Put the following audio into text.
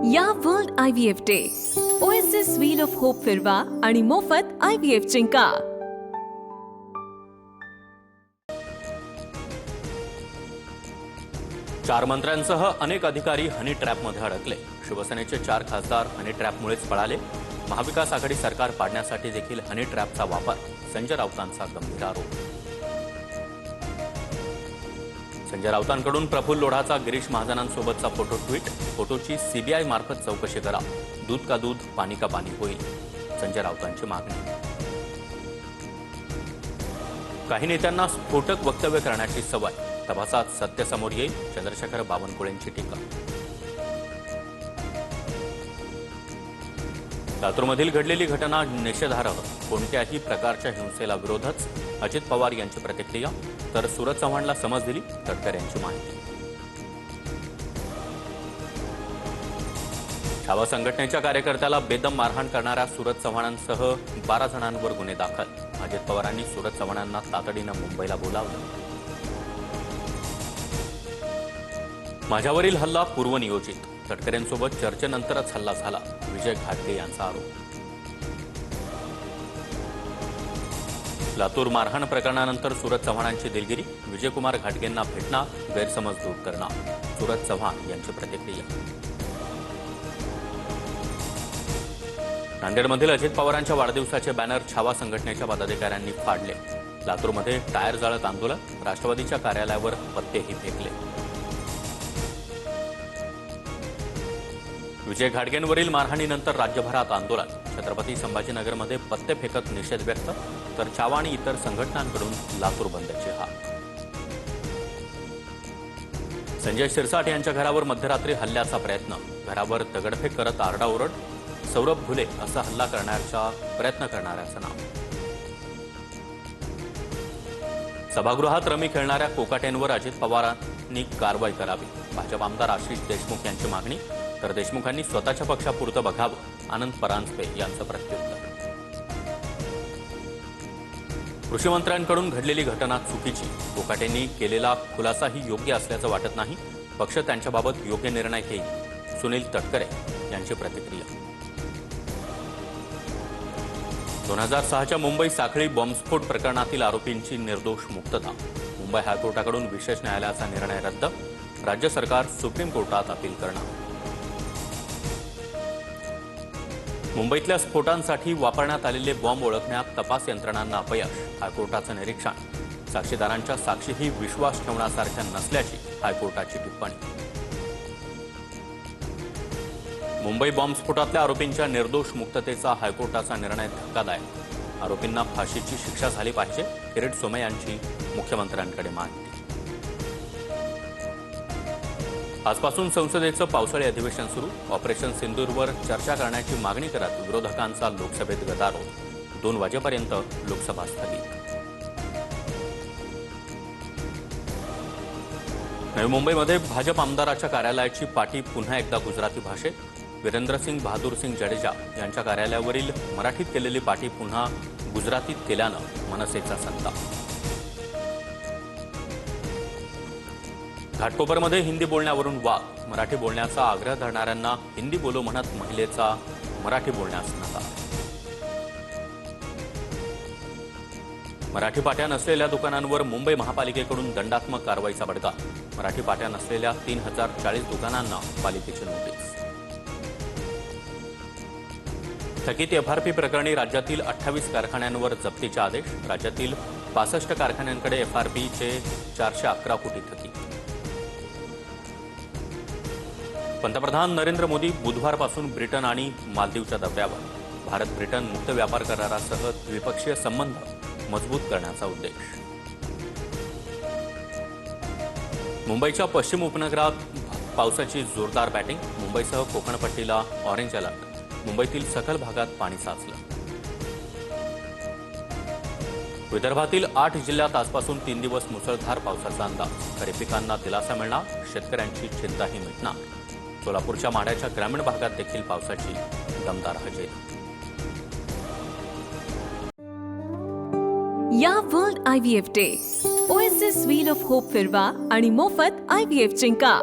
या world IVF day OSS wheel of hope फिरवा आणि मोफत IVF जिंका. चार मंत्र्यांसह अनेक अधिकारी हनी ट्रॅपमध्ये अडकले. शिवसेनेचे 4 खासदार हनी ट्रॅपमुळेच पळाले. महाविकास आघाडी सरकार पाडण्यासाठी देखील हनी ट्रॅपचा वापर. संजय राऊतांचा गंभीर आरोप. संजय राऊतांकडून प्रफुल्ल लोढाचा गिरीश महाजनांसोबतचा फोटो ट्विट. फोटोची सीबीआय मार्फत चौकशी करा. दूध का दूध पाणी का पाणी होईल, संजय राऊतांची मागणी. काही नेत्यांना स्फोटक वक्तव्य करण्याची सवय. तपासात सत्य समोर येईल, चंद्रशेखर बावनकुळेंची टीका. लातूरमधील घडलेली घटना निषेधार्ह. कोणत्याही प्रकारच्या हिंसेला विरोधच, अजित पवार यांची प्रतिक्रिया. तर सूरज चव्हाणला समज दिली, तटकरे यांची माहिती. छावा संघटनेच्या कार्यकर्त्याला बेदम मारहाण करणाऱ्या सूरज चव्हाणांसह 12 जणांवर गुन्हे दाखल. अजित पवारांनी सूरज चव्हाणांना तातडीनं मुंबईला बोलावलं. माझ्यावरील हल्ला पूर्वनियोजित. तटकरेंसोबत चर्चेनंतरच हल्ला झाला, विजय घाटगे यांचा आरोप. लातूर मारहाण प्रकरणानंतर सूरज चव्हाणांची दिलगिरी. विजयकुमार घाटगेंना भेटणार, गैरसमज दूर करणार, सूरज चव्हाण यांची प्रतिक्रिया. नांदेडमधील अजित पवारांच्या वाढदिवसाचे बॅनर छावा संघटनेच्या पदाधिकाऱ्यांनी फाडले. लातूरमध्ये टायर जाळत आंदोलन. राष्ट्रवादीच्या कार्यालयावर पत्तेही फेकले. विजय घाटगेंवरील मारहाणीनंतर राज्यभरात आंदोलन. छत्रपती संभाजीनगरमध्ये पत्ते फेकत निषेध व्यक्त. तर छावा आणि इतर संघटनांकडून लातूर बंदचे हाक. संजय शिरसाट यांच्या घरावर मध्यरात्री हल्ल्याचा प्रयत्न. घरावर दगडफेक करत आरडाओरड. सौरभ घुले असा हल्ला करण्याचा प्रयत्न करणाऱ्याचं नाव. सभागृहात रमी खेळणाऱ्या कोकाटेंवर अजित पवारांनी कारवाई करावी. भाजप आमदार आशिष देशमुख यांची मागणी. तर देशमुखांनी स्वतःच्या पक्षापुरतं बघावं, आनंद परांजपे यांचं प्रत्युत्तर. कृषी मंत्र्यांकडून घडलेली घटना चुकीची. कोकाटेंनी केलेला खुलासाही योग्य असल्याचं वाटत नाही. पक्ष त्यांच्याबाबत योग्य निर्णय घेईल, सुनील तटकरे यांची प्रतिक्रिया. 2006च्या मुंबई साखळी बॉम्बस्फोट प्रकरणातील आरोपींची निर्दोष मुक्तता. मुंबई हायकोर्टाकडून विशेष न्यायालयाचा निर्णय रद्द. राज्य सरकार सुप्रीम कोर्टात अपील करणार. मुंबईतल्या स्फोटांसाठी वापरण्यात आलेले बॉम्ब ओळखण्यात तपास यंत्रणांना अपयश. हायकोर्टाचं निरीक्षण. साक्षीदारांच्या साक्षीही विश्वास ठेवण्यासारख्या नसल्याची हायकोर्टाची टिप्पणी. मुंबई बॉम्बस्फोटातल्या आरोपींच्या निर्दोष मुक्ततेचा हायकोर्टाचा निर्णय धक्कादायक. आरोपींना फाशीची शिक्षा झाली पाहिजे. किरीट सोमय्या यांची मुख्यमंत्र्यांकडे मागणी. आजपासून संसदेचं पावसाळी अधिवेशन सुरू. ऑपरेशन सिंदूरवर चर्चा करण्याची मागणी करत विरोधकांचा लोकसभेत गदारोळ. 2 वाजेपर्यंत लोकसभा स्थगित. नवी मुंबईमध्ये भाजप आमदाराच्या कार्यालयाची पाटी पुन्हा एकदा गुजराती भाषेत. वीरेंद्रसिंग बहादूरसिंग जडेजा यांच्या कार्यालयावरील मराठीत केलेली पाटी पुन्हा गुजरातीत केल्यानं मनसेचा संताप. घाटकोपरमध्ये हिंदी बोलण्यावरून वाद. मराठी बोलण्याचा आग्रह धरणाऱ्यांना हिंदी बोलो म्हणत महिलेचा मराठी बोलण्यास नकार. मराठी पाट्या नसलेल्या दुकानांवर मुंबई महापालिकेकडून दंडात्मक कारवाईचा बडगा. मराठी पाट्या नसलेल्या 3040 दुकानांना पालिकेची नोटीस. थकीत एफआरपी प्रकरणी राज्यातील 28 कारखान्यांवर जप्तीचे आदेश. राज्यातील 65 कारखान्यांकडे एफआरपीचे 411 कोटी थकीत. पंतप्रधान नरेंद्र मोदी बुधवारपासून ब्रिटन आणि मालदीवच्या दौऱ्यावर. भारत ब्रिटन मुक्त व्यापार करारासह द्विपक्षीय संबंध मजबूत करण्याचा उद्देश. मुंबईच्या पश्चिम उपनगरात पावसाची जोरदार बॅटिंग. मुंबईसह कोकणपट्टीला ऑरेंज अलर्ट. मुंबईतील सखल भागात पाणी साचलं. विदर्भातील 8 जिल्ह्यात आजपासून 3 दिवस मुसळधार पावसाचा अंदाज. खरीप पिकांना दिलासा मिळणार, शेतकऱ्यांची चिंताही मिटणार. सोलापूरच्या माढ्याच्या ग्रामीण भागात देखील पावसाची दमदार हजेरी. या world IVF day OSS wheel of hope फिरवा आणि मोफत IVF जिंका.